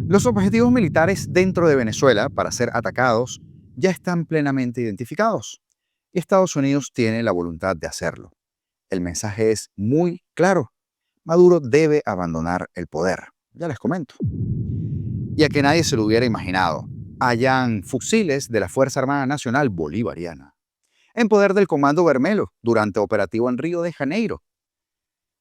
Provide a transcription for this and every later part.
Los objetivos militares dentro de Venezuela para ser atacados ya están plenamente identificados y Estados Unidos tiene la voluntad de hacerlo. El mensaje es muy claro. Maduro debe abandonar el poder. Ya les comento. Y a que nadie se lo hubiera imaginado, hayan fusiles de la Fuerza Armada Nacional Bolivariana en poder del Comando Bermelo durante operativo en Río de Janeiro.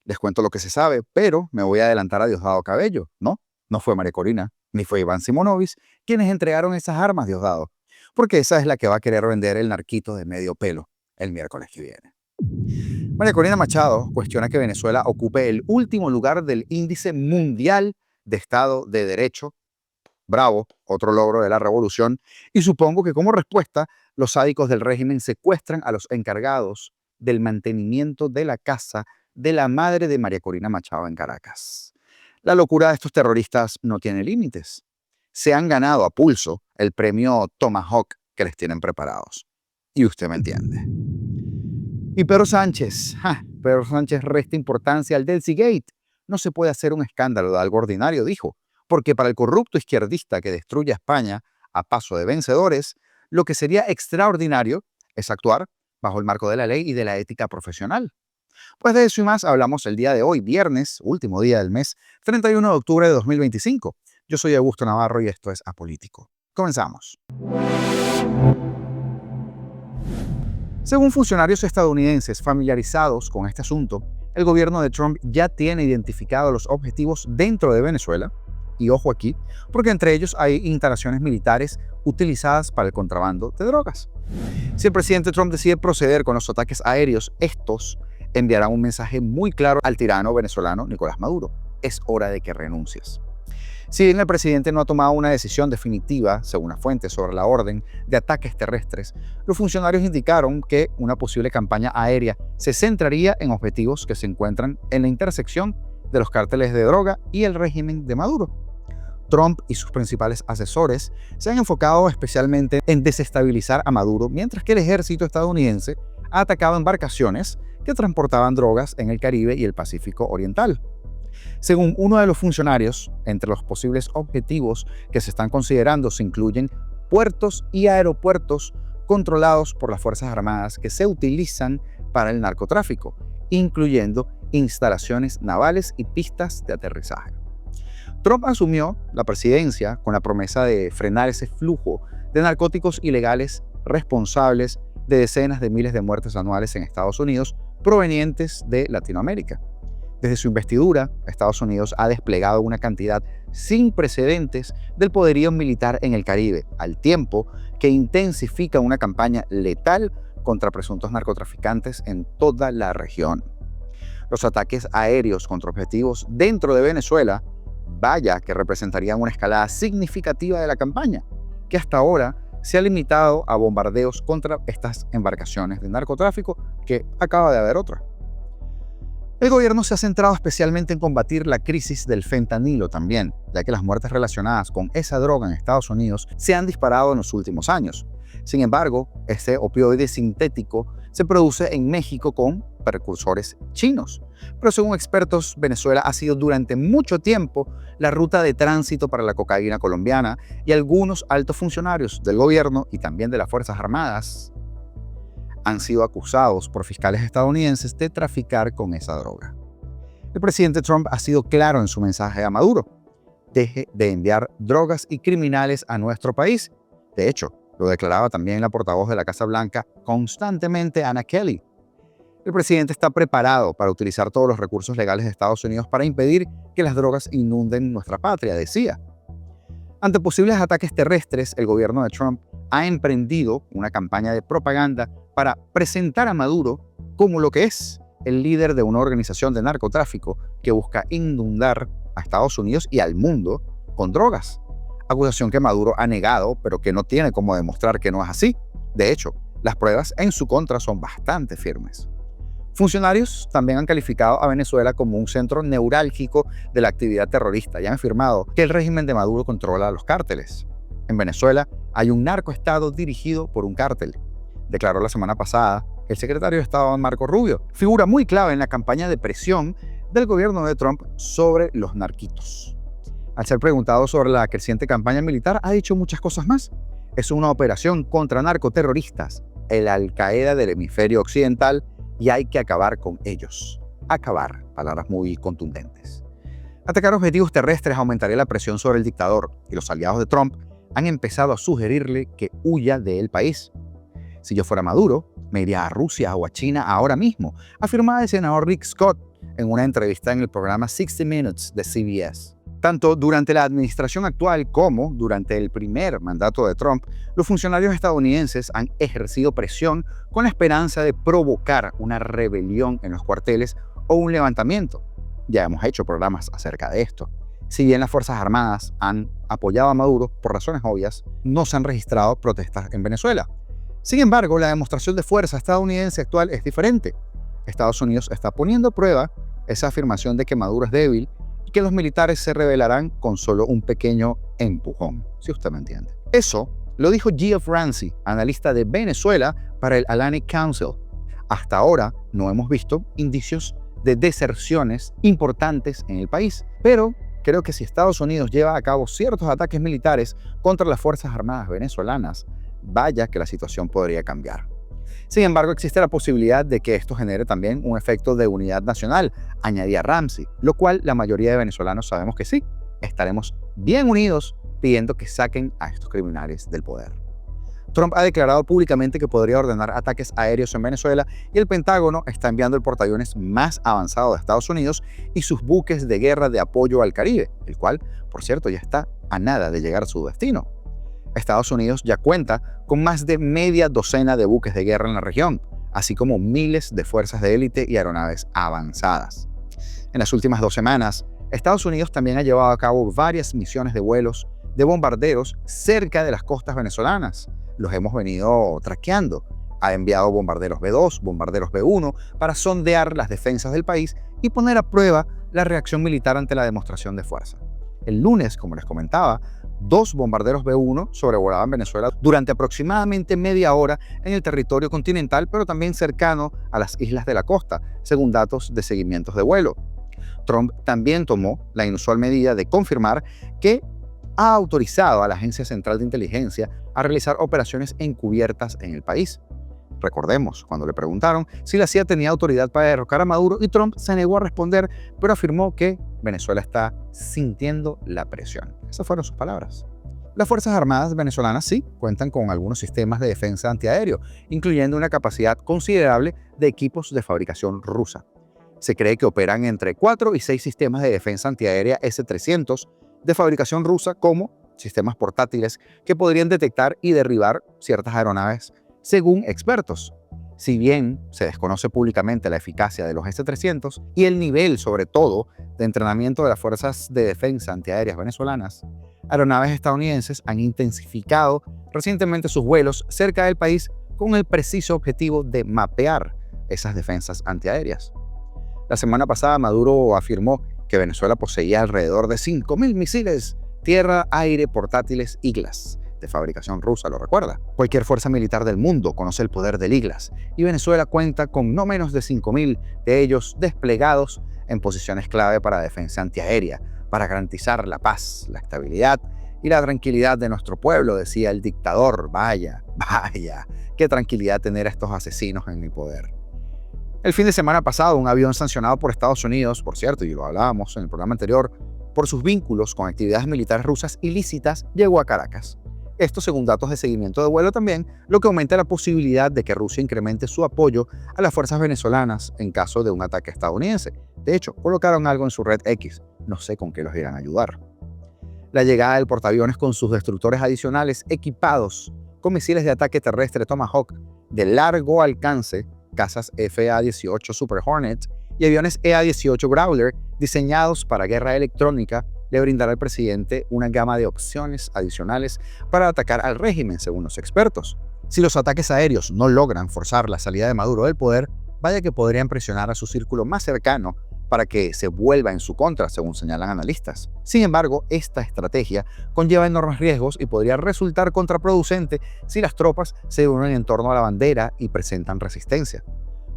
Les cuento lo que se sabe, pero me voy a adelantar a Diosdado Cabello. No fue María Corina, ni fue Iván Simonovic quienes entregaron esas armas, Diosdado, porque esa es la que va a querer vender el narquito de medio pelo el miércoles que viene. María Corina Machado cuestiona que Venezuela ocupe el último lugar del índice mundial de Estado de Derecho. Bravo, otro logro de la revolución, y supongo que como respuesta, los sádicos del régimen secuestran a los encargados del mantenimiento de la casa de la madre de María Corina Machado en Caracas. La locura de estos terroristas no tiene límites. Se han ganado a pulso el premio Tomahawk que les tienen preparados. Y usted me entiende. Y Pedro Sánchez resta importancia al Delcy-Gate. No se puede hacer un escándalo de algo ordinario, dijo, porque para el corrupto izquierdista que destruye a España a paso de vencedores, lo que sería extraordinario es actuar bajo el marco de la ley y de la ética profesional. Pues de eso y más hablamos el día de hoy, viernes, último día del mes, 31 de octubre de 2025. Yo soy Augusto Navarro y esto es Apolítico. Comenzamos. Según funcionarios estadounidenses familiarizados con este asunto, el gobierno de Trump ya tiene identificados los objetivos dentro de Venezuela, y ojo aquí, porque entre ellos hay instalaciones militares utilizadas para el contrabando de drogas. Si el presidente Trump decide proceder con los ataques aéreos, estos enviarán un mensaje muy claro al tirano venezolano Nicolás Maduro. Es hora de que renuncies. Si bien el presidente no ha tomado una decisión definitiva, según las fuentes, sobre la orden de ataques terrestres, los funcionarios indicaron que una posible campaña aérea se centraría en objetivos que se encuentran en la intersección de los cárteles de droga y el régimen de Maduro. Trump y sus principales asesores se han enfocado especialmente en desestabilizar a Maduro, mientras que el ejército estadounidense ha atacado embarcaciones que transportaban drogas en el Caribe y el Pacífico Oriental. Según uno de los funcionarios, entre los posibles objetivos que se están considerando se incluyen puertos y aeropuertos controlados por las Fuerzas Armadas que se utilizan para el narcotráfico, incluyendo instalaciones navales y pistas de aterrizaje. Trump asumió la presidencia con la promesa de frenar ese flujo de narcóticos ilegales responsables de decenas de miles de muertes anuales en Estados Unidos provenientes de Latinoamérica. Desde su investidura, Estados Unidos ha desplegado una cantidad sin precedentes del poderío militar en el Caribe, al tiempo que intensifica una campaña letal contra presuntos narcotraficantes en toda la región. Los ataques aéreos contra objetivos dentro de Venezuela, vaya que representarían una escalada significativa de la campaña, que hasta ahora se ha limitado a bombardeos contra estas embarcaciones de narcotráfico, que acaba de haber otra. El gobierno se ha centrado especialmente en combatir la crisis del fentanilo también, ya que las muertes relacionadas con esa droga en Estados Unidos se han disparado en los últimos años. Sin embargo, este opioide sintético se produce en México con precursores chinos. Pero según expertos, Venezuela ha sido durante mucho tiempo la ruta de tránsito para la cocaína colombiana y algunos altos funcionarios del gobierno y también de las Fuerzas Armadas han sido acusados por fiscales estadounidenses de traficar con esa droga. El presidente Trump ha sido claro en su mensaje a Maduro: deje de enviar drogas y criminales a nuestro país. De hecho, lo declaraba también la portavoz de la Casa Blanca constantemente, Anna Kelly. El presidente está preparado para utilizar todos los recursos legales de Estados Unidos para impedir que las drogas inunden nuestra patria, decía. Ante posibles ataques terrestres, el gobierno de Trump ha emprendido una campaña de propaganda para presentar a Maduro como lo que es, el líder de una organización de narcotráfico que busca inundar a Estados Unidos y al mundo con drogas. Acusación que Maduro ha negado, pero que no tiene cómo demostrar que no es así. De hecho, las pruebas en su contra son bastante firmes. Funcionarios también han calificado a Venezuela como un centro neurálgico de la actividad terrorista y han afirmado que el régimen de Maduro controla los cárteles. En Venezuela hay un narcoestado dirigido por un cártel, declaró la semana pasada el secretario de Estado Marco Rubio, figura muy clave en la campaña de presión del gobierno de Trump sobre los narquitos. Al ser preguntado sobre la creciente campaña militar, ha dicho muchas cosas más. Es una operación contra narcoterroristas, el Al-Qaeda del hemisferio occidental, y hay que acabar con ellos. Acabar, palabras muy contundentes. Atacar objetivos terrestres aumentaría la presión sobre el dictador, y los aliados de Trump han empezado a sugerirle que huya del país. Si yo fuera Maduro, me iría a Rusia o a China ahora mismo, afirmaba el senador Rick Scott en una entrevista en el programa 60 Minutes de CBS. Tanto durante la administración actual como durante el primer mandato de Trump, los funcionarios estadounidenses han ejercido presión con la esperanza de provocar una rebelión en los cuarteles o un levantamiento. Ya hemos hecho programas acerca de esto. Si bien las Fuerzas Armadas han apoyado a Maduro por razones obvias, no se han registrado protestas en Venezuela. Sin embargo, la demostración de fuerza estadounidense actual es diferente. Estados Unidos está poniendo a prueba esa afirmación de que Maduro es débil y que los militares se rebelarán con solo un pequeño empujón, si usted me entiende. Eso lo dijo Geoff Ramsey, analista de Venezuela para el Atlantic Council. Hasta ahora no hemos visto indicios de deserciones importantes en el país, pero creo que si Estados Unidos lleva a cabo ciertos ataques militares contra las Fuerzas Armadas venezolanas, vaya que la situación podría cambiar. Sin embargo, existe la posibilidad de que esto genere también un efecto de unidad nacional, añadía Ramsey, lo cual la mayoría de venezolanos sabemos que sí. Estaremos bien unidos pidiendo que saquen a estos criminales del poder. Trump ha declarado públicamente que podría ordenar ataques aéreos en Venezuela y el Pentágono está enviando el portaaviones más avanzado de Estados Unidos y sus buques de guerra de apoyo al Caribe, el cual, por cierto, ya está a nada de llegar a su destino. Estados Unidos ya cuenta con más de media docena de buques de guerra en la región, así como miles de fuerzas de élite y aeronaves avanzadas. En las últimas 2 semanas, Estados Unidos también ha llevado a cabo varias misiones de vuelos de bombarderos cerca de las costas venezolanas. Los hemos venido traqueando. Ha enviado bombarderos B-2, bombarderos B-1 para sondear las defensas del país y poner a prueba la reacción militar ante la demostración de fuerza. El lunes, como les comentaba, 2 bombarderos B-1 sobrevolaban Venezuela durante aproximadamente media hora en el territorio continental, pero también cercano a las islas de la costa, según datos de seguimientos de vuelo. Trump también tomó la inusual medida de confirmar que ha autorizado a la Agencia Central de Inteligencia a realizar operaciones encubiertas en el país. Recordemos, cuando le preguntaron si la CIA tenía autoridad para derrocar a Maduro, y Trump se negó a responder, pero afirmó que Venezuela está sintiendo la presión. Esas fueron sus palabras. Las Fuerzas Armadas venezolanas sí cuentan con algunos sistemas de defensa antiaéreo, incluyendo una capacidad considerable de equipos de fabricación rusa. Se cree que operan entre 4 y 6 sistemas de defensa antiaérea S-300 de fabricación rusa, como sistemas portátiles que podrían detectar y derribar ciertas aeronaves, según expertos. Si bien se desconoce públicamente la eficacia de los S-300 y el nivel, sobre todo, de entrenamiento de las fuerzas de defensa antiaéreas venezolanas, aeronaves estadounidenses han intensificado recientemente sus vuelos cerca del país con el preciso objetivo de mapear esas defensas antiaéreas. La semana pasada, Maduro afirmó que Venezuela poseía alrededor de 5.000 misiles tierra-aire portátiles IGLAS, de fabricación rusa, ¿lo recuerda? Cualquier fuerza militar del mundo conoce el poder del IGLAS, y Venezuela cuenta con no menos de 5.000 de ellos desplegados en posiciones clave para defensa antiaérea, para garantizar la paz, la estabilidad y la tranquilidad de nuestro pueblo, decía el dictador. Vaya, qué tranquilidad tener a estos asesinos en el poder. El fin de semana pasado, un avión sancionado por Estados Unidos, por cierto, y lo hablábamos en el programa anterior, por sus vínculos con actividades militares rusas ilícitas, llegó a Caracas. Esto según datos de seguimiento de vuelo también, lo que aumenta la posibilidad de que Rusia incremente su apoyo a las fuerzas venezolanas en caso de un ataque estadounidense. De hecho, colocaron algo en su red X, no sé con qué los irán a ayudar. La llegada del portaaviones con sus destructores adicionales equipados con misiles de ataque terrestre Tomahawk de largo alcance, cazas FA-18 Super Hornet y aviones EA-18 Growler diseñados para guerra electrónica, le brindará al presidente una gama de opciones adicionales para atacar al régimen, según los expertos. Si los ataques aéreos no logran forzar la salida de Maduro del poder, vaya que podrían presionar a su círculo más cercano para que se vuelva en su contra, según señalan analistas. Sin embargo, esta estrategia conlleva enormes riesgos y podría resultar contraproducente si las tropas se unen en torno a la bandera y presentan resistencia.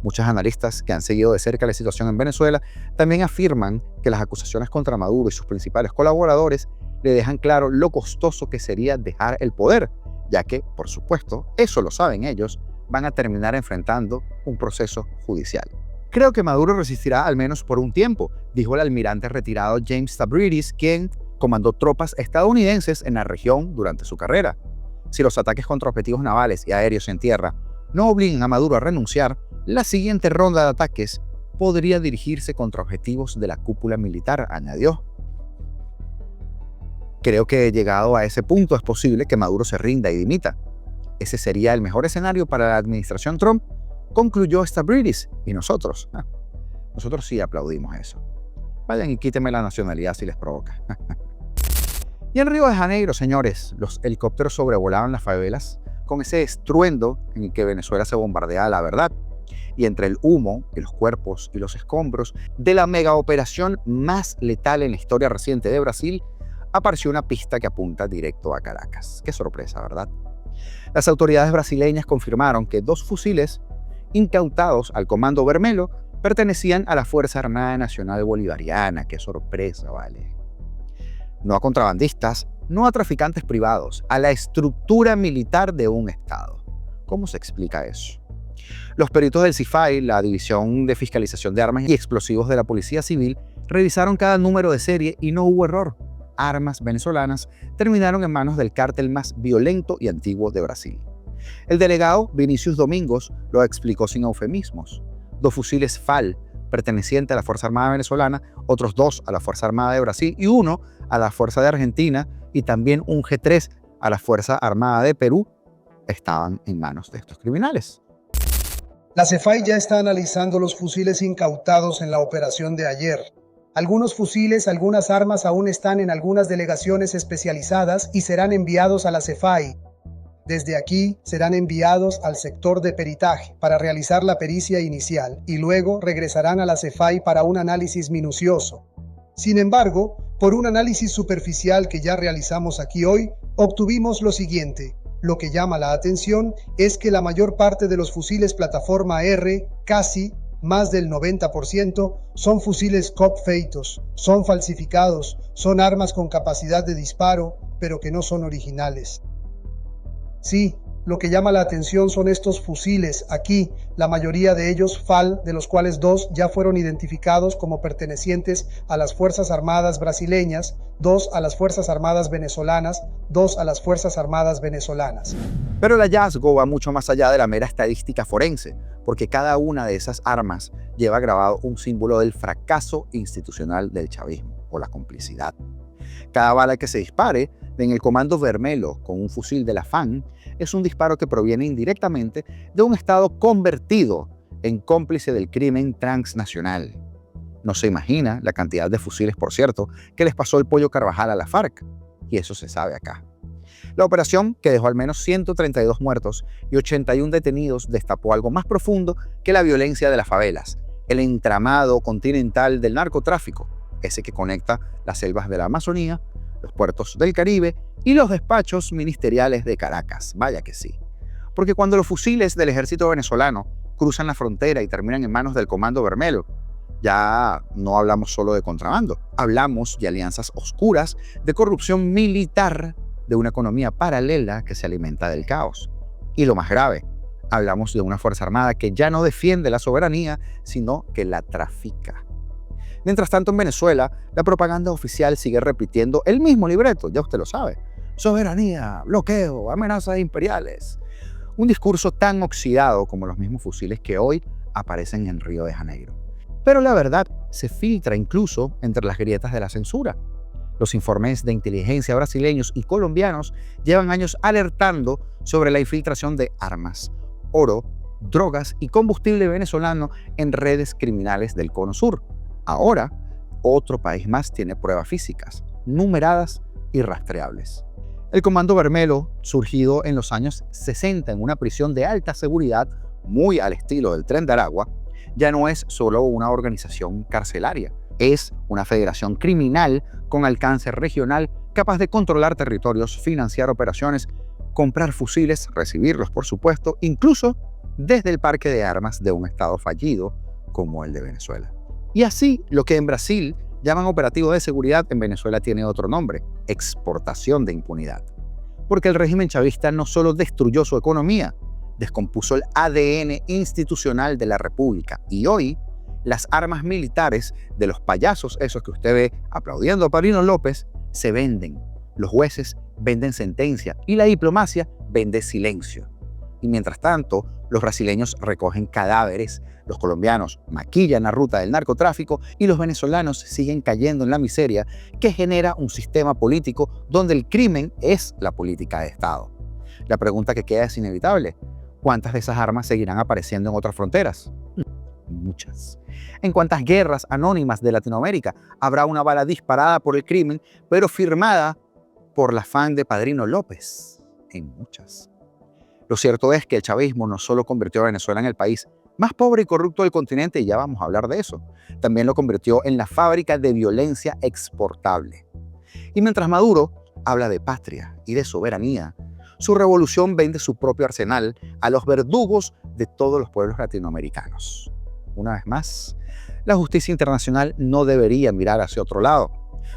Muchos analistas que han seguido de cerca la situación en Venezuela también afirman que las acusaciones contra Maduro y sus principales colaboradores le dejan claro lo costoso que sería dejar el poder, ya que, por supuesto, eso lo saben ellos, van a terminar enfrentando un proceso judicial. Creo que Maduro resistirá al menos por un tiempo, dijo el almirante retirado James Stavridis, quien comandó tropas estadounidenses en la región durante su carrera. Si los ataques contra objetivos navales y aéreos en tierra no obligan a Maduro a renunciar, la siguiente ronda de ataques podría dirigirse contra objetivos de la cúpula militar, añadió. Creo que llegado a ese punto es posible que Maduro se rinda y dimita. Ese sería el mejor escenario para la administración Trump, concluyó Stavridis, y nosotros sí aplaudimos eso. Vayan y quítenme la nacionalidad si les provoca. Y en Río de Janeiro, señores, los helicópteros sobrevolaban las favelas con ese estruendo en el que Venezuela se bombardeaba la verdad. Y entre el humo y los cuerpos y los escombros de la mega operación más letal en la historia reciente de Brasil, apareció una pista que apunta directo a Caracas. Qué sorpresa, ¿verdad? Las autoridades brasileñas confirmaron que 2 fusiles incautados al Comando Vermelho pertenecían a la Fuerza Armada Nacional Bolivariana. Qué sorpresa, vale. No a contrabandistas, no a traficantes privados, a la estructura militar de un Estado. ¿Cómo se explica eso? Los peritos del CIFAI, la División de Fiscalización de Armas y Explosivos de la Policía Civil, revisaron cada número de serie y no hubo error. Armas venezolanas terminaron en manos del cártel más violento y antiguo de Brasil. El delegado Vinicius Domingos lo explicó sin eufemismos. 2 fusiles FAL pertenecientes a la Fuerza Armada venezolana, otros 2 a la Fuerza Armada de Brasil y 1 a la Fuerza de Argentina, y también un G3 a la Fuerza Armada de Perú, estaban en manos de estos criminales. La CEFAI ya está analizando los fusiles incautados en la operación de ayer. Algunos fusiles, algunas armas aún están en algunas delegaciones especializadas y serán enviados a la CEFAI. Desde aquí serán enviados al sector de peritaje para realizar la pericia inicial y luego regresarán a la CEFAI para un análisis minucioso. Sin embargo, por un análisis superficial que ya realizamos aquí hoy, obtuvimos lo siguiente. Lo que llama la atención es que la mayor parte de los fusiles plataforma R, casi más del 90%, son fusiles COP feitos, son falsificados, son armas con capacidad de disparo, pero que no son originales. Sí, lo que llama la atención son estos fusiles aquí, la mayoría de ellos FAL, de los cuales 2 ya fueron identificados como pertenecientes a las Fuerzas Armadas brasileñas, 2 a las Fuerzas Armadas venezolanas, 2 a las Fuerzas Armadas venezolanas. Pero el hallazgo va mucho más allá de la mera estadística forense, porque cada una de esas armas lleva grabado un símbolo del fracaso institucional del chavismo o la complicidad. Cada bala que se dispare en el Comando Vermelho con un fusil de la FAN es un disparo que proviene indirectamente de un Estado convertido en cómplice del crimen transnacional. No se imagina la cantidad de fusiles, por cierto, que les pasó el Pollo Carvajal a la FARC, y eso se sabe acá. La operación, que dejó al menos 132 muertos y 81 detenidos, destapó algo más profundo que la violencia de las favelas, el entramado continental del narcotráfico, ese que conecta las selvas de la Amazonía, los puertos del Caribe y los despachos ministeriales de Caracas. Vaya que sí. Porque cuando los fusiles del ejército venezolano cruzan la frontera y terminan en manos del Comando Vermelho, ya no hablamos solo de contrabando, hablamos de alianzas oscuras, de corrupción militar, de una economía paralela que se alimenta del caos. Y lo más grave, hablamos de una Fuerza Armada que ya no defiende la soberanía, sino que la trafica. Mientras tanto, en Venezuela, la propaganda oficial sigue repitiendo el mismo libreto, ya usted lo sabe. Soberanía, bloqueo, amenazas imperiales. Un discurso tan oxidado como los mismos fusiles que hoy aparecen en Río de Janeiro. Pero la verdad se filtra incluso entre las grietas de la censura. Los informes de inteligencia brasileños y colombianos llevan años alertando sobre la infiltración de armas, oro, drogas y combustible venezolano en redes criminales del Cono Sur. Ahora, otro país más tiene pruebas físicas, numeradas y rastreables. El Comando Vermelho, surgido en los años 60 en una prisión de alta seguridad, muy al estilo del Tren de Aragua, ya no es solo una organización carcelaria, es una federación criminal con alcance regional capaz de controlar territorios, financiar operaciones, comprar fusiles, recibirlos por supuesto, incluso desde el parque de armas de un estado fallido como el de Venezuela. Y así, lo que en Brasil llaman operativo de seguridad, en Venezuela tiene otro nombre: exportación de impunidad. Porque el régimen chavista no solo destruyó su economía, descompuso el ADN institucional de la República. Y hoy, las armas militares de los payasos, esos que usted ve aplaudiendo a Paulino López, se venden. Los jueces venden sentencia y la diplomacia vende silencio. Y mientras tanto, los brasileños recogen cadáveres, los colombianos maquillan la ruta del narcotráfico y los venezolanos siguen cayendo en la miseria que genera un sistema político donde el crimen es la política de Estado. La pregunta que queda es inevitable: ¿cuántas de esas armas seguirán apareciendo en otras fronteras? Muchas. ¿En cuántas guerras anónimas de Latinoamérica habrá una bala disparada por el crimen, pero firmada por la fan de Padrino López? En muchas. Lo cierto es que el chavismo no solo convirtió a Venezuela en el país más pobre y corrupto del continente, y ya vamos a hablar de eso, también lo convirtió en la fábrica de violencia exportable. Y mientras Maduro habla de patria y de soberanía, su revolución vende su propio arsenal a los verdugos de todos los pueblos latinoamericanos. Una vez más, la justicia internacional no debería mirar hacia otro lado,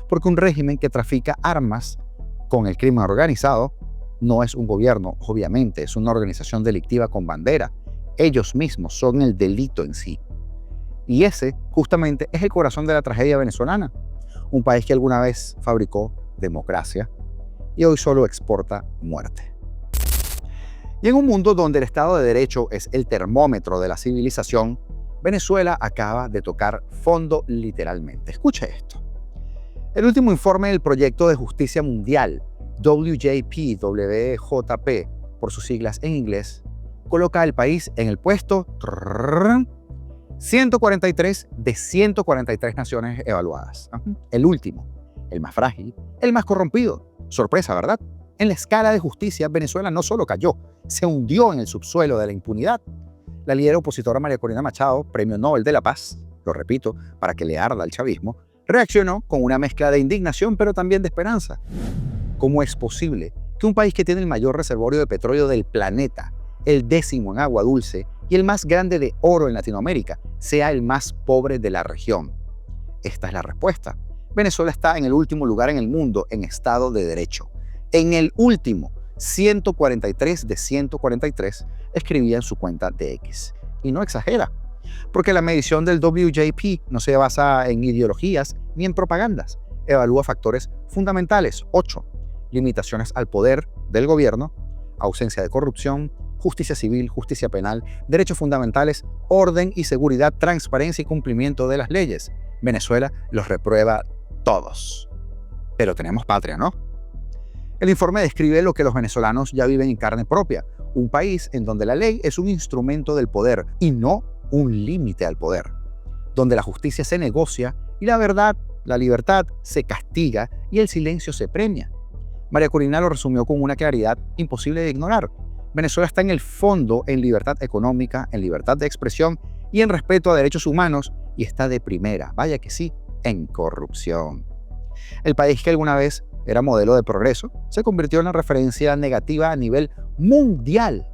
porque un régimen que trafica armas con el crimen organizado no es un gobierno, obviamente, es una organización delictiva con bandera. Ellos mismos son el delito en sí. Y ese, justamente, es el corazón de la tragedia venezolana. Un país que alguna vez fabricó democracia y hoy solo exporta muerte. Y en un mundo donde el Estado de Derecho es el termómetro de la civilización, Venezuela acaba de tocar fondo literalmente. Escuche esto. El último informe del Proyecto de Justicia Mundial, WJP, por sus siglas en inglés, coloca al país en el puesto 143 de 143 naciones evaluadas. El último, el más frágil, el más corrompido. Sorpresa, ¿verdad? En la escala de justicia, Venezuela no solo cayó, se hundió en el subsuelo de la impunidad. La líder opositora María Corina Machado, Premio Nobel de la Paz, lo repito, para que le arda al chavismo, reaccionó con una mezcla de indignación, pero también de esperanza. ¿Cómo es posible que un país que tiene el mayor reservorio de petróleo del planeta, el 10º en agua dulce y el más grande de oro en Latinoamérica, sea el más pobre de la región? Esta es la respuesta. Venezuela está en el último lugar en el mundo en Estado de Derecho. En el último, 143 de 143, escribía en su cuenta de X. Y no exagera, porque la medición del WJP no se basa en ideologías ni en propagandas. Evalúa factores fundamentales: 8. Limitaciones al poder del gobierno, ausencia de corrupción, justicia civil, justicia penal, derechos fundamentales, orden y seguridad, transparencia y cumplimiento de las leyes. Venezuela los reprueba todos. Pero tenemos patria, ¿no? El informe describe lo que los venezolanos ya viven en carne propia: un país en donde la ley es un instrumento del poder y no un límite al poder, donde la justicia se negocia y la verdad, la libertad, se castiga y el silencio se premia. María Corina lo resumió con una claridad imposible de ignorar. Venezuela está en el fondo en libertad económica, en libertad de expresión y en respeto a derechos humanos, y está de primera, vaya que sí, en corrupción. El país que alguna vez era modelo de progreso se convirtió en una referencia negativa a nivel mundial.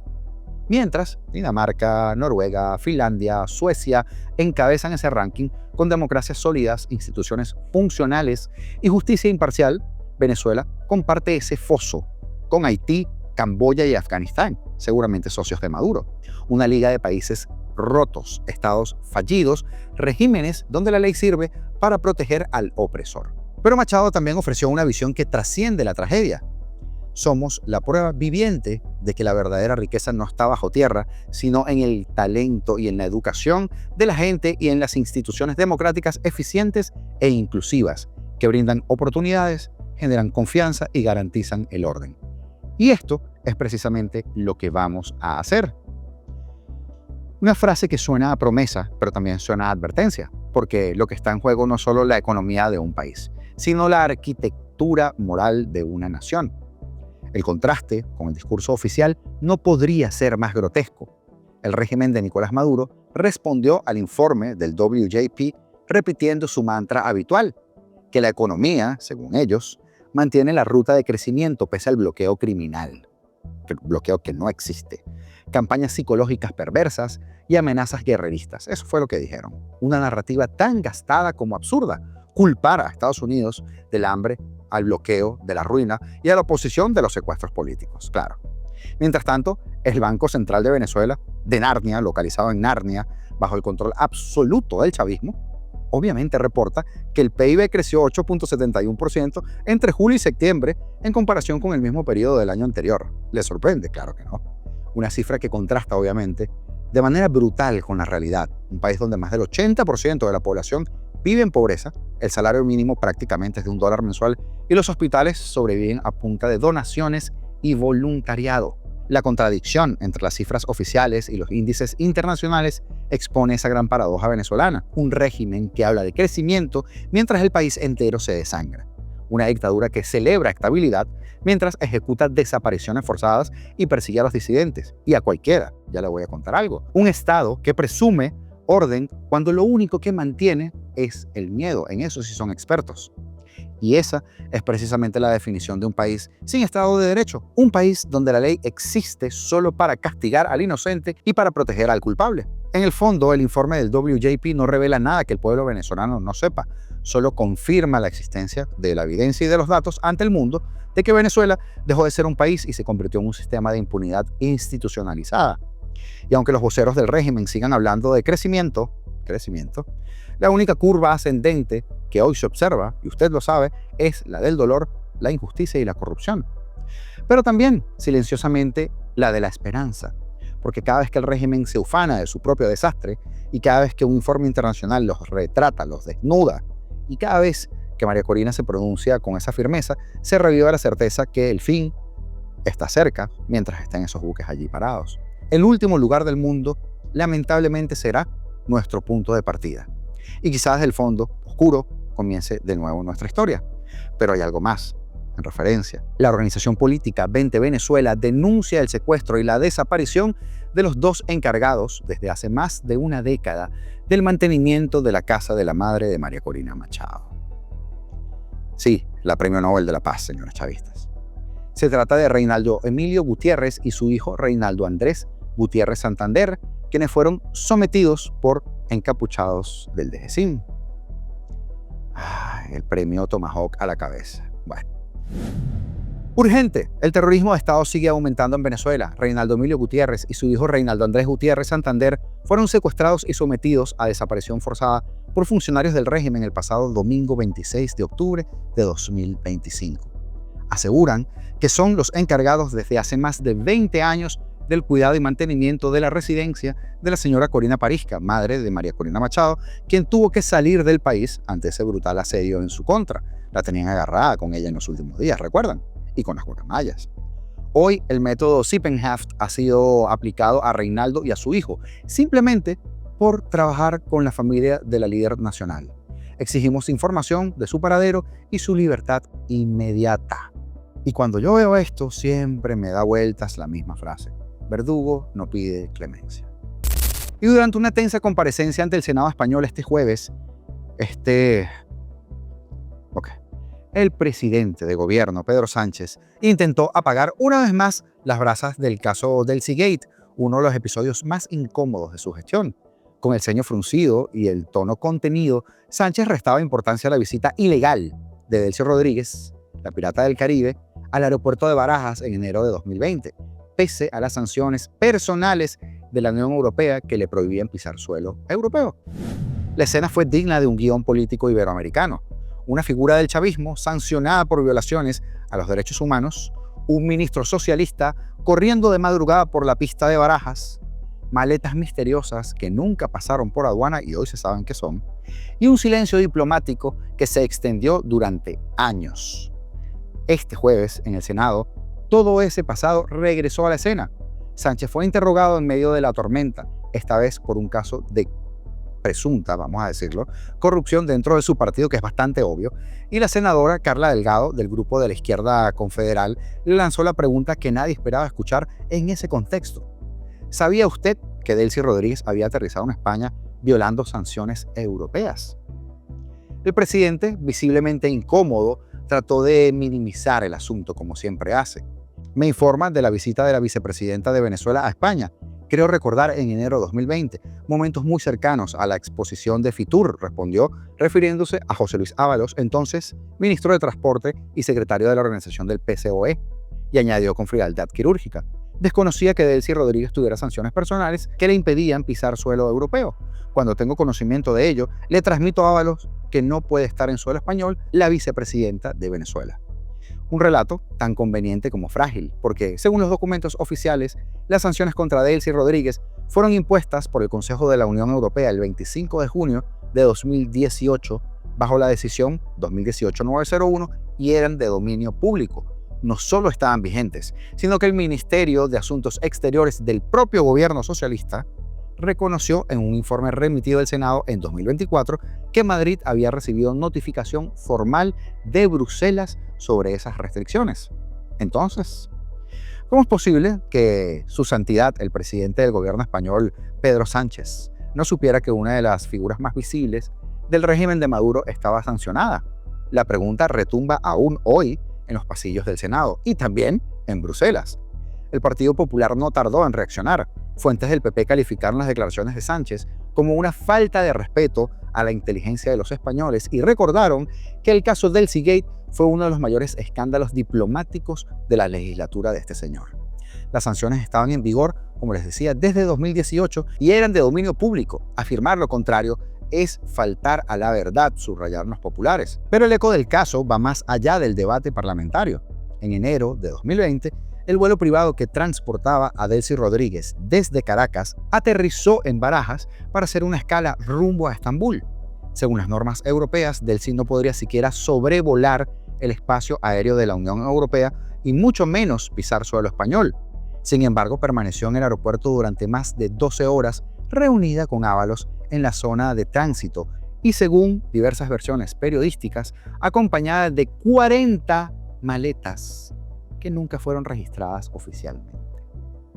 Mientras Dinamarca, Noruega, Finlandia, Suecia encabezan ese ranking con democracias sólidas, instituciones funcionales y justicia imparcial, Venezuela comparte ese foso con Haití, Camboya y Afganistán, seguramente socios de Maduro. Una liga de países rotos, estados fallidos, regímenes donde la ley sirve para proteger al opresor. Pero Machado también ofreció una visión que trasciende la tragedia. Somos la prueba viviente de que la verdadera riqueza no está bajo tierra, sino en el talento y en la educación de la gente y en las instituciones democráticas eficientes e inclusivas que brindan oportunidades, generan confianza y garantizan el orden. Y esto es precisamente lo que vamos a hacer. Una frase que suena a promesa, pero también suena a advertencia, porque lo que está en juego no es solo la economía de un país, sino la arquitectura moral de una nación. El contraste con el discurso oficial no podría ser más grotesco. El régimen de Nicolás Maduro respondió al informe del WJP repitiendo su mantra habitual, que la economía, según ellos, mantiene la ruta de crecimiento pese al bloqueo criminal. bloqueo que no existe, campañas psicológicas perversas y amenazas guerreristas. Eso fue lo que dijeron. Una narrativa tan gastada como absurda. Culpar a Estados Unidos del hambre, al bloqueo, de la ruina y a la oposición de los secuestros políticos, claro. Mientras tanto, el Banco Central de Venezuela, de Narnia, localizado en Narnia, bajo el control absoluto del chavismo, obviamente reporta que el PIB creció 8.71% entre julio y septiembre en comparación con el mismo periodo del año anterior. ¿Le sorprende? Claro que no. Una cifra que contrasta, obviamente, de manera brutal con la realidad. Un país donde más del 80% de la población vive en pobreza, el salario mínimo prácticamente es de $1 mensual y los hospitales sobreviven a punta de donaciones y voluntariado. La contradicción entre las cifras oficiales y los índices internacionales expone esa gran paradoja venezolana, un régimen que habla de crecimiento mientras el país entero se desangra. Una dictadura que celebra estabilidad mientras ejecuta desapariciones forzadas y persigue a los disidentes, y a cualquiera, ya le voy a contar algo. Un Estado que presume orden cuando lo único que mantiene es el miedo, en eso sí son expertos. Y esa es precisamente la definición de un país sin Estado de Derecho, un país donde la ley existe solo para castigar al inocente y para proteger al culpable. En el fondo, el informe del WJP no revela nada que el pueblo venezolano no sepa, solo confirma la existencia de la evidencia y de los datos ante el mundo de que Venezuela dejó de ser un país y se convirtió en un sistema de impunidad institucionalizada. Y aunque los voceros del régimen sigan hablando de crecimiento, la única curva ascendente que hoy se observa, y usted lo sabe, es la del dolor, la injusticia y la corrupción. Pero también, silenciosamente, la de la esperanza. Porque cada vez que el régimen se ufana de su propio desastre, y cada vez que un informe internacional los retrata, los desnuda, y cada vez que María Corina se pronuncia con esa firmeza, se revive la certeza que el fin está cerca mientras estén esos buques allí parados. El último lugar del mundo, lamentablemente, será nuestro punto de partida. Y quizás desde el fondo oscuro comience de nuevo nuestra historia. Pero hay algo más. En referencia, la organización política 20 Venezuela denuncia el secuestro y la desaparición de los dos encargados desde hace más de una década del mantenimiento de la casa de la madre de María Corina Machado. Sí, la Premio Nobel de la Paz, señores chavistas. Se trata de Reinaldo Emilio Gutiérrez y su hijo Reinaldo Andrés Gutiérrez Santander, quienes fueron sometidos por encapuchados del DGCIM. El premio Tomahawk a la cabeza. Bueno. Urgente. El terrorismo de Estado sigue aumentando en Venezuela. Reinaldo Emilio Gutiérrez y su hijo Reinaldo Andrés Gutiérrez Santander fueron secuestrados y sometidos a desaparición forzada por funcionarios del régimen el pasado domingo 26 de octubre de 2025. Aseguran que son los encargados desde hace más de 20 años del cuidado y mantenimiento de la residencia de la señora Corina Parisca, madre de María Corina Machado, quien tuvo que salir del país ante ese brutal asedio en su contra. La tenían agarrada con ella en los últimos días, ¿recuerdan? Y con las guacamayas. Hoy el método Sippenhaft ha sido aplicado a Reinaldo y a su hijo, simplemente por trabajar con la familia de la líder nacional. Exigimos información de su paradero y su libertad inmediata. Y cuando yo veo esto, siempre me da vueltas la misma frase. Verdugo no pide clemencia. Y durante una tensa comparecencia ante el Senado español este jueves, el presidente de gobierno, Pedro Sánchez, intentó apagar una vez más las brasas del caso del Seagate, uno de los episodios más incómodos de su gestión. Con el ceño fruncido y el tono contenido, Sánchez restaba importancia a la visita ilegal de Delcy Rodríguez, la pirata del Caribe, al aeropuerto de Barajas en enero de 2020, pese a las sanciones personales de la Unión Europea que le prohibían pisar suelo europeo. La escena fue digna de un guión político iberoamericano. Una figura del chavismo sancionada por violaciones a los derechos humanos, un ministro socialista corriendo de madrugada por la pista de Barajas, maletas misteriosas que nunca pasaron por aduana y hoy se saben qué son, y un silencio diplomático que se extendió durante años. Este jueves, en el Senado, todo ese pasado regresó a la escena. Sánchez fue interrogado en medio de la tormenta, esta vez por un caso de presunta, vamos a decirlo, corrupción dentro de su partido, que es bastante obvio, y la senadora Carla Delgado, del grupo de la izquierda confederal, le lanzó la pregunta que nadie esperaba escuchar en ese contexto. ¿Sabía usted que Delcy Rodríguez había aterrizado en España violando sanciones europeas? El presidente, visiblemente incómodo, trató de minimizar el asunto como siempre hace. Me informa de la visita de la vicepresidenta de Venezuela a España. Creo recordar en enero de 2020, momentos muy cercanos a la exposición de Fitur, respondió, refiriéndose a José Luis Ábalos, entonces ministro de Transporte y secretario de la organización del PCOE, y añadió con frialdad quirúrgica. Desconocía que Delcy Rodríguez tuviera sanciones personales que le impedían pisar suelo europeo. Cuando tengo conocimiento de ello, le transmito a Ábalos que no puede estar en suelo español la vicepresidenta de Venezuela. Un relato tan conveniente como frágil, porque, según los documentos oficiales, las sanciones contra Delcy Rodríguez fueron impuestas por el Consejo de la Unión Europea el 25 de junio de 2018 bajo la decisión 2018-901 y eran de dominio público. No solo estaban vigentes, sino que el Ministerio de Asuntos Exteriores del propio gobierno socialista reconoció en un informe remitido al Senado en 2024 que Madrid había recibido notificación formal de Bruselas sobre esas restricciones. Entonces, ¿cómo es posible que su santidad, el presidente del gobierno español, Pedro Sánchez, no supiera que una de las figuras más visibles del régimen de Maduro estaba sancionada? La pregunta retumba aún hoy en los pasillos del Senado y también en Bruselas. El Partido Popular no tardó en reaccionar. Fuentes del PP calificaron las declaraciones de Sánchez como una falta de respeto a la inteligencia de los españoles y recordaron que el caso Delcy Gate fue uno de los mayores escándalos diplomáticos de la legislatura de este señor. Las sanciones estaban en vigor, como les decía, desde 2018 y eran de dominio público. Afirmar lo contrario es faltar a la verdad, subrayaron los populares. Pero el eco del caso va más allá del debate parlamentario. En enero de 2020, el vuelo privado que transportaba a Delcy Rodríguez desde Caracas aterrizó en Barajas para hacer una escala rumbo a Estambul. Según las normas europeas, Delcy no podría siquiera sobrevolar el espacio aéreo de la Unión Europea y mucho menos pisar suelo español. Sin embargo, permaneció en el aeropuerto durante más de 12 horas reunida con Ábalos en la zona de tránsito y, según diversas versiones periodísticas, acompañada de 40 maletas que nunca fueron registradas oficialmente.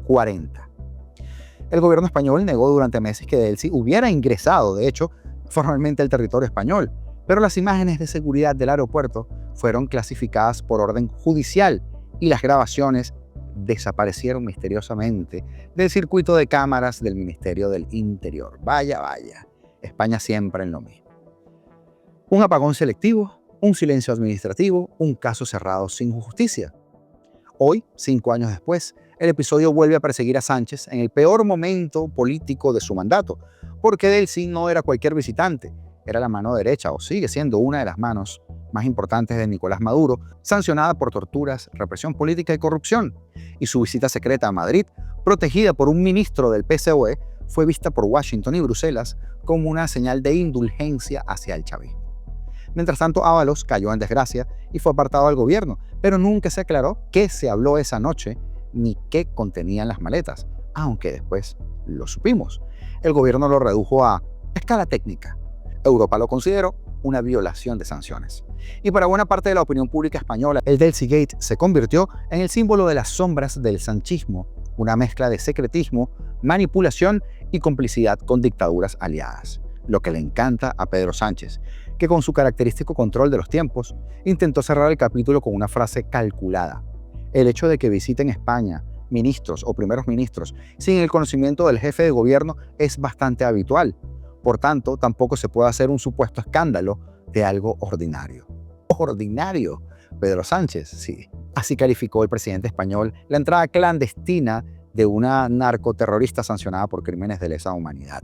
40. El gobierno español negó durante meses que Delcy hubiera ingresado, de hecho, formalmente al territorio español, pero las imágenes de seguridad del aeropuerto fueron clasificadas por orden judicial y las grabaciones desaparecieron misteriosamente del circuito de cámaras del Ministerio del Interior. Vaya, vaya, España siempre en lo mismo. Un apagón selectivo, un silencio administrativo, un caso cerrado sin justicia. Hoy, 5 años después, el episodio vuelve a perseguir a Sánchez en el peor momento político de su mandato, porque Delcy no era cualquier visitante, era la mano derecha, o sigue siendo una de las manos más importantes de Nicolás Maduro, sancionada por torturas, represión política y corrupción. Y su visita secreta a Madrid, protegida por un ministro del PCOE, fue vista por Washington y Bruselas como una señal de indulgencia hacia el chavismo. Mientras tanto, Ábalos cayó en desgracia y fue apartado del gobierno, pero nunca se aclaró qué se habló esa noche ni qué contenían las maletas, aunque después lo supimos. El gobierno lo redujo a escala técnica. Europa lo consideró una violación de sanciones. Y para buena parte de la opinión pública española, el Delcy Gate se convirtió en el símbolo de las sombras del sanchismo, una mezcla de secretismo, manipulación y complicidad con dictaduras aliadas. Lo que le encanta a Pedro Sánchez, que con su característico control de los tiempos, intentó cerrar el capítulo con una frase calculada. El hecho de que visiten España ministros o primeros ministros sin el conocimiento del jefe de gobierno es bastante habitual. Por tanto, tampoco se puede hacer un supuesto escándalo de algo ordinario. ¿Ordinario? Pedro Sánchez, sí. Así calificó el presidente español la entrada clandestina de una narcoterrorista sancionada por crímenes de lesa humanidad.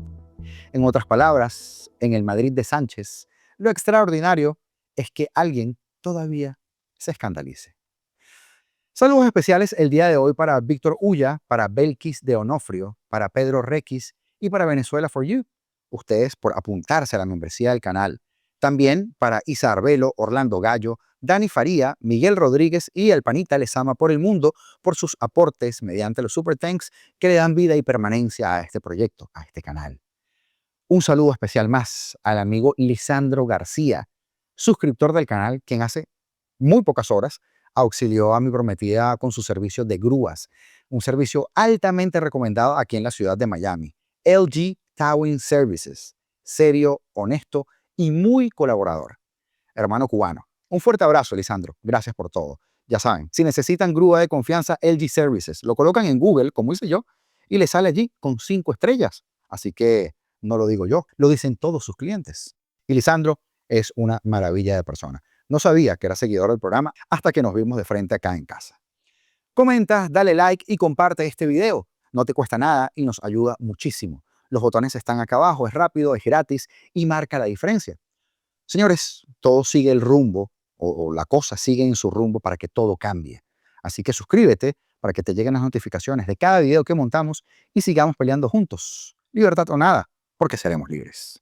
En otras palabras, en el Madrid de Sánchez, lo extraordinario es que alguien todavía se escandalice. Saludos especiales el día de hoy para Víctor Ulla, para Belkis de Onofrio, para Pedro Requis y para Venezuela for You. Ustedes por apuntarse a la membresía del canal. También para Isa Arbelo, Orlando Gallo, Dani Faría, Miguel Rodríguez y el Panita Lezama por el mundo por sus aportes mediante los Super Thanks que le dan vida y permanencia a este proyecto, a este canal. Un saludo especial más al amigo Lisandro García, suscriptor del canal, quien hace muy pocas horas auxilió a mi prometida con su servicio de grúas, un servicio altamente recomendado aquí en la ciudad de Miami. LG Towing Services, serio, honesto y muy colaborador. Hermano cubano. Un fuerte abrazo, Lisandro. Gracias por todo. Ya saben, si necesitan grúa de confianza, LG Services. Lo colocan en Google, como hice yo, y les sale allí con 5 estrellas. Así que no lo digo yo, lo dicen todos sus clientes. Y Lisandro es una maravilla de persona. No sabía que era seguidor del programa hasta que nos vimos de frente acá en casa. Comenta, dale like y comparte este video. No te cuesta nada y nos ayuda muchísimo. Los botones están acá abajo, es rápido, es gratis y marca la diferencia. Señores, todo sigue el rumbo o la cosa sigue en su rumbo para que todo cambie. Así que suscríbete para que te lleguen las notificaciones de cada video que montamos y sigamos peleando juntos. Libertad o nada, porque seremos libres.